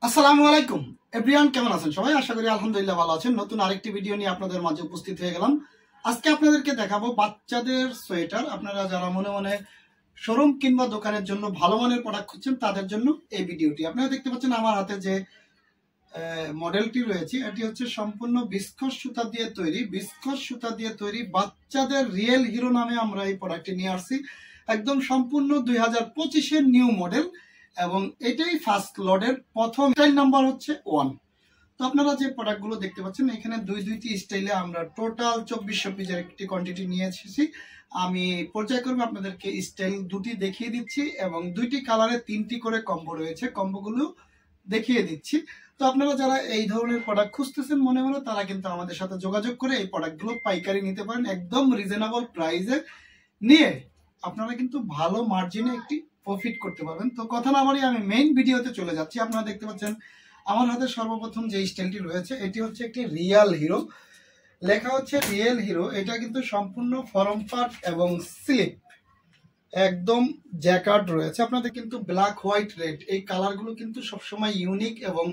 আসসালামু আলাইকুম এভরিওয়ান, কেমন আছেন সবাই? আশা করি আলহামদুলিল্লাহ ভালো আছেন। নতুন আরেকটি ভিডিও নিয়ে আপনাদের মাঝে উপস্থিত হয়ে গেলাম। আজকে আপনাদেরকে দেখাবো বাচ্চাদের সোয়েটার। আপনারা যারা মনে মনে শোরুম কিংবা দোকানের জন্য ভালো মানের প্রোডাক্ট খুঁজছেন তাদের জন্য এই ভিডিওটি। আপনারা দেখতে পাচ্ছেন আমার হাতে যে মডেলটি রয়েছে, এটি হচ্ছে সম্পূর্ণ বিস্কস সুতা দিয়ে তৈরি। বিস্কস সুতা দিয়ে তৈরি বাচ্চাদের রিয়েল হিরো নামে আমরা এই প্রোডাক্টটি নিয়ে আসছি। একদম সম্পূর্ণ 2025-এর নিউ মডেল এবং এটাই ফার্স্ট লটের প্রথম স্টাইল নাম্বার হচ্ছে 1। তো আপনারা যে প্রোডাক্টগুলো দেখতে পাচ্ছেন এখানে দুইটি স্টাইলে আমরা টোটাল 2400 পিসের একটি কোয়ান্টিটি নিয়ে এসেছি। আমি পর্যায়ক্রমে আপনাদেরকে স্টাইল দুটি দেখিয়ে দিচ্ছি এবং দুইটি কালারে 3টি করে কম্বো রয়েছে, কম্বোগুলো দেখিয়ে দিচ্ছি। তো আপনারা যারা এই ধরনের প্রোডাক্ট খুঁজতেছেন মনে মনে, তারা কিন্তু আমাদের সাথে যোগাযোগ করে এই প্রোডাক্টগুলো পাইকারি নিতে পারেন। একদম রিজনেবল প্রাইসে নিয়ে আপনারা কিন্তু ভালো মার্জিনে একটি প্রফিট করতে পারবেন। তো কথা না বাড়িয়ে আমি মেইন ভিডিওতে চলে যাচ্ছি। আপনারা দেখতে পাচ্ছেন আমার হাতে সর্বপ্রথম যে স্টাইলটি রয়েছে এটি হচ্ছে একটি রিয়াল হিরো, লেখা হচ্ছে রিয়েল হিরো। এটা কিন্তু সম্পূর্ণ ফরম পার্ট এবং স্লিপ, একদম জ্যাকার্ড রয়েছে। আপনাদের কিন্তু ব্ল্যাক, হোয়াইট, রেড এই কালারগুলো কিন্তু সবসময় ইউনিক এবং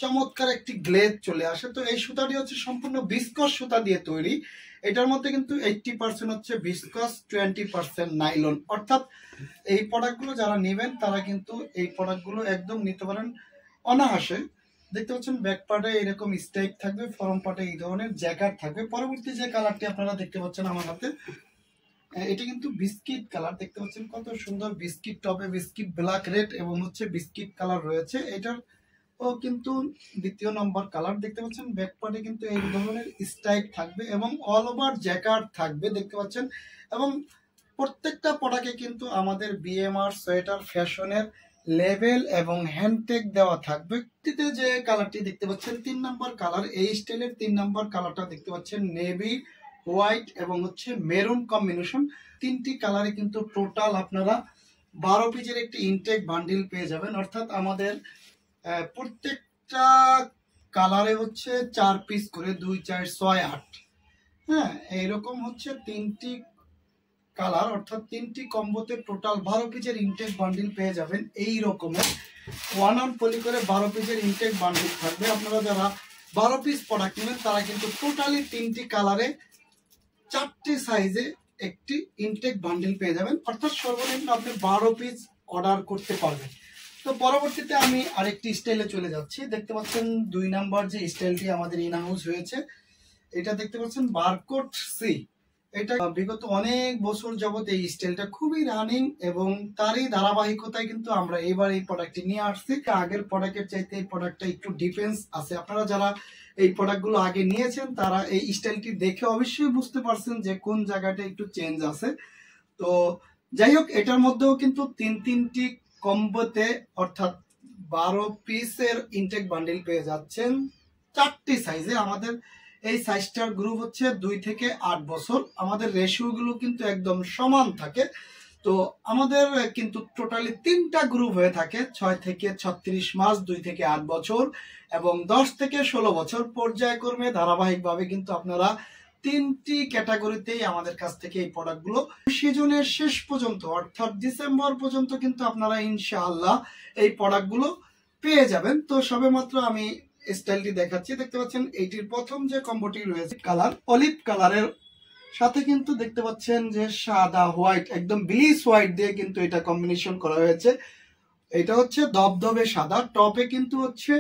চমৎকার একটি গ্লেজ চলে আসে। তো এই সুতাটি হচ্ছে সম্পূর্ণ বিস্কস সুতা দিয়ে তৈরি। এটার মধ্যে কিন্তু 80% হচ্ছে বিস্কস, 20% নাইলন। অর্থাৎ এই প্রোডাক্টগুলো যারা নেবেন তারা কিন্তু এই প্রোডাক্টগুলো একদম নিতে পারেন অনায়াসে। দেখতে পাচ্ছেন ব্যাক পার্টে এরকম স্ট্রাইপ থাকবে, ফরম পার্টে এই ধরনের জ্যাকার্ড থাকবে। পরবর্তী যে কালারটি আপনারা দেখতে পাচ্ছেন আমার হাতে, এটা কিন্তু বিস্কিট কালার। দেখতে পাচ্ছেন কত সুন্দর বিস্কিট টপে বিস্কিট ব্ল্যাক, রেড এবং হচ্ছে বিস্কিট কালার রয়েছে। এটার ও কিন্তু দ্বিতীয় নম্বর কালার। দেখতে পাচ্ছেন ব্যাক পার্টে কিন্তু এই ধরনের স্ট্রাইপ থাকবে এবং অল ওভার জ্যাকার্ড থাকবে, দেখতে পাচ্ছেন। এবং প্রত্যেকটা প্রোডাক্টে কিন্তু আমাদের বিএমআর সোয়েটার ফ্যাশনের লেভেল এবং হ্যান্ডটেগ দেওয়া থাকবে। যে কালারটি দেখতে পাচ্ছেন 3 নম্বর কালার, এই স্টাইলের 3 নম্বর কালারটা দেখতে পাচ্ছেন নেভি, হোয়াইট এবং হচ্ছে মেরুন কম্বিনেশন। 3টি কালারে কিন্তু টোটাল আপনারা 12 পিসের একটি ইনটেক বান্ডিল পেয়ে যাবেন। অর্থাৎ আমাদের প্রত্যেকটা কালারে হচ্ছে 4 পিস করে, 2, 4, 6, 8, হ্যাঁ এইরকম হচ্ছে 3টি কালার। অর্থাৎ 3টি কম্বোতে টোটাল 12 পিসের ইনটেক বান্ডিল পেয়ে যাবেন। এই রকমের 1 পলি করে 12 পিসের ইনটেক বান্ডিল থাকবে। আপনারা যারা 12 পিস প্রোডাক্ট নেবেন তারা কিন্তু টোটালি 3টি কালারে 4টি সাইজে একটি ইনটেক বান্ডিল পেয়ে যাবেন। অর্থাৎ সর্বনিম্ন আপনি 12 পিস অর্ডার করতে পারবেন। তো পরবর্তীতে আমি আরেকটি স্টাইলে চলে যাচ্ছি। দেখতে পাচ্ছেন 2 নাম্বার যে স্টাইলটি আমাদের ইন হাউস হয়েছে, এটা দেখতে পাচ্ছেন বারকোড সি। এটা বিগত অনেক বছর যাবত এই স্টাইলটা খুবই রানিং এবং তারই ধারাবাহিকতায় কিন্তু আমরা এবার এই প্রোডাক্টটি নিয়ে আসছি। আগের প্রোডাক্টের চাইতে এই প্রোডাক্টটা একটু ডিফারেন্স আছে। আপনারা যারা এই প্রোডাক্টগুলো আগে নিয়েছেন তারা এই স্টাইলটি দেখে অবশ্যই বুঝতে পারছেন যে কোন জায়গাটা একটু চেঞ্জ আছে। তো যাই হোক, এটার মধ্যেও কিন্তু 3টি কম্বোতে অর্থাৎ 12 পিসের ইনটেক বান্ডিল পেয়ে যাচ্ছেন 4টি সাইজে। আমাদের এই সাইজটার গ্রুপ হচ্ছে 2 থেকে 8 বছর। আমাদের রেশিও গুলো কিন্তু একদম সমান থাকে। তো আমাদের কিন্তু টোটালি 3টা গ্রুপ হয়ে থাকে, 6 থেকে 36 মাস, 2 থেকে 8 বছর এবং 10 থেকে 16 বছর। পর্যায়ক্রমে ধারাবাহিকভাবে কিন্তু আপনারা 3টি ক্যাটাগরিতেই আমাদের কাছ থেকে এই প্রোডাক্টগুলো সিজনের শেষ পর্যন্ত অর্থাৎ ডিসেম্বর পর্যন্ত কিন্তু আপনারা ইনশাআল্লাহ এই প্রোডাক্টগুলো পেয়ে যাবেন। তো সবেমাত্র আমি স্টাইলটি দেখাচ্ছি। দেখতে পাচ্ছেন এইটির প্রথম যে কম্বোটি রয়েছে কালার অলিভ কালারের সাথে কিন্তু দেখতে পাচ্ছেন যে সাদা, হোয়াইট, একদম ব্লিচ হোয়াইট দিয়ে কিন্তু এটা কম্বিনেশন করা হয়েছে। এটা হচ্ছে দবদবে সাদা, টপে কিন্তু হচ্ছে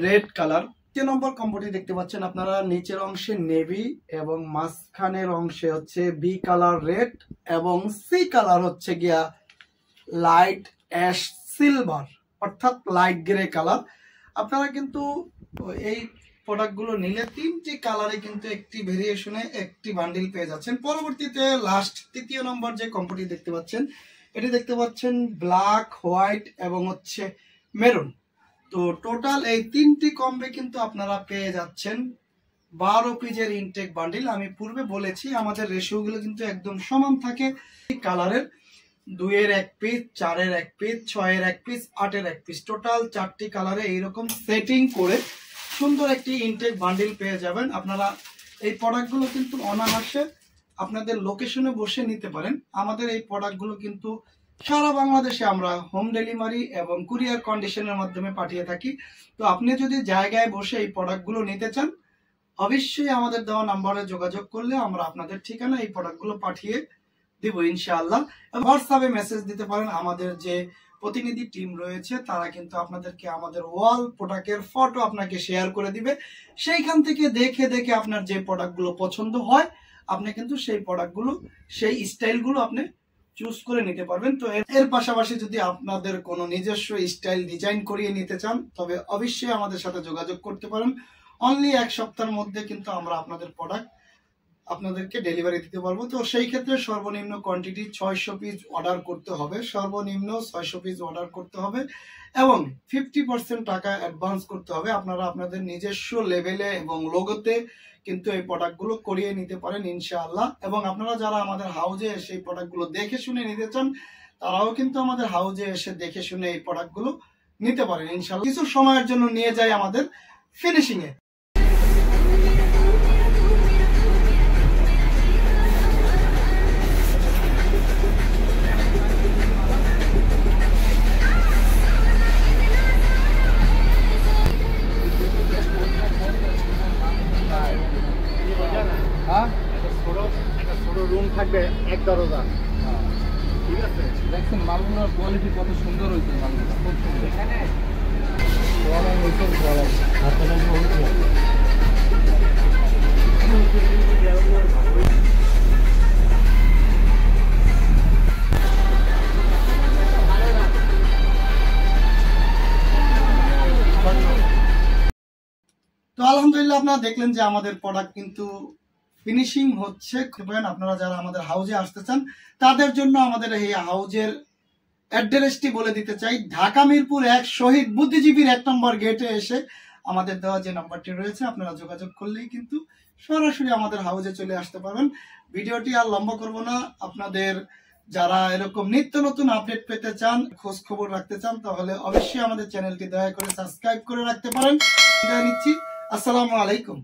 রেড কালার। 3 নম্বর কম্বোটি দেখতে পাচ্ছেন আপনারা, নিচের অংশে নেভি এবং মাঝখানের অংশে হচ্ছে বি কালার রেড এবং সি কালার হচ্ছে গিয়া লাইট অ্যাশ সিলভার অর্থাৎ লাইট গ্রে কালার। আপনারা কিন্তু এই প্রোডাক্টগুলো নিলে 3টি কালারে কিন্তু একটি ভেরিয়েশনে একটি বান্ডিল পেয়ে যাচ্ছেন। পরবর্তীতে লাস্ট 3য় নম্বর যে কম্বোটি দেখতে পাচ্ছেন, এটি দেখতে পাচ্ছেন ব্ল্যাক, হোয়াইট এবং হচ্ছে মেরুন। তো টোটাল এই 3টি কম্বে কিন্তু আপনারা পেয়ে যাচ্ছেন 12 পিসের ইনটেক বান্ডিল। আমি পূর্বে বলেছি আমাদের রেশিওগুলো কিন্তু একদম সমান থাকে। কালারের 2-এর 1 পিস, 4-এর 1 পিস, 6-এর 1 পিস, 8-এর 1 পিস, টোটাল 4টি কালারে এইরকম সেটিং করে সুন্দর একটি ইনটেক বান্ডিল পেয়ে যাবেন। আপনারা এই প্রোডাক্টগুলো কিন্তু অনায়াসে আপনাদের লোকেশনে বসে নিতে পারেন। আমাদের এই প্রোডাক্টগুলো কিন্তু সারা বাংলাদেশে আমরা হোম ডেলিভারি এবং কুরিয়ার কন্ডিশনের মাধ্যমে পাঠিয়ে থাকি। তো আপনি যদি জায়গায় বসে এই প্রোডাক্টগুলো নিতে চান, অবশ্যই আমাদের দেওয়া নাম্বারে যোগাযোগ করলে আমরা আপনাদের ঠিকানা এই প্রোডাক্টগুলো পাঠিয়ে দিব ইনশাআল্লাহ। হোয়াটসঅ্যাপে মেসেজ দিতে পারেন। আমাদের যে প্রতিনিধি টিম রয়েছে তারা কিন্তু আপনাদেরকে আমাদের ওয়াল প্রোডাক্টের ফটো আপনাকে শেয়ার করে দিবে। সেইখান থেকে দেখে দেখে আপনার যে প্রোডাক্টগুলো পছন্দ হয় আপনি কিন্তু সেই প্রোডাক্টগুলো, সেই স্টাইলগুলো আপনি চুজ করে নিতে পারবেন। তো এর পাশাপাশি যদি আপনাদের কোনো নিজস্ব স্টাইল ডিজাইন করিয়ে নিতে চান তবে অবশ্যই আমাদের সাথে যোগাযোগ করতে পারেন। অনলি 1 সপ্তাহের মধ্যে কিন্তু আমরা আপনাদের প্রোডাক্ট আপনাদেরকে ডেলিভারি দিতে পারবো। তো সেই ক্ষেত্রে সর্বনিম্ন কোয়ান্টিটি 600 পিস অর্ডার করতে হবে, সর্বনিম্ন 600 পিস অর্ডার করতে হবে এবং 50% টাকা অ্যাডভান্স করতে হবে। আপনারা আপনাদের নিজস্ব লেভেলে এবং লোগোতে কিন্তু এই প্রোডাক্টগুলো করিয়ে নিতে পারেন ইনশাআল্লাহ। এবং আপনারা যারা আমাদের হাউজে এসে এই প্রোডাক্টগুলো দেখে শুনে নিতে চান তারাও কিন্তু আমাদের হাউজে এসে দেখে শুনে এই প্রোডাক্টগুলো নিতে পারেন ইনশাআল্লাহ। কিছু সময়ের জন্য নিয়ে যাই আমাদের ফিনিশিং এ। রুম থাকবে এক দরজা, ঠিক আছে? দেখছেন মালগুলোর কোয়ালিটি কত সুন্দর হয়েছে, মালগুলো খুব সুন্দর। এখানে তো আলহামদুলিল্লাহ আপনারা দেখলেন যে আমাদের প্রোডাক্ট কিন্তু ফিনিশিং হচ্ছে। আপনারা যারা আমাদের হাউজে আসতে চান তাদের জন্য আমাদের এই হাউজের অ্যাড্রেসটি বলে দিতে চাই। ঢাকা মিরপুর 1 শহীদ বুদ্ধিজীবীর 1 নম্বর গেটে এসে আমাদের দেওয়া যে নাম্বারটি রয়েছে আপনারা যোগাযোগ করলেই কিন্তু সরাসরি আমাদের হাউজে চলে আসতে পারবেন। ভিডিওটি আর লম্বা করব না। আপনাদের যারা এরকম নিত্য নতুন আপডেট পেতে চান, খোঁজ খবর রাখতে চান, তাহলে অবশ্যই আমাদের চ্যানেলটি দয়া করে সাবস্ক্রাইব করে রাখতে পারেন। বিদায় নিচ্ছি। আসসালামু আলাইকুম।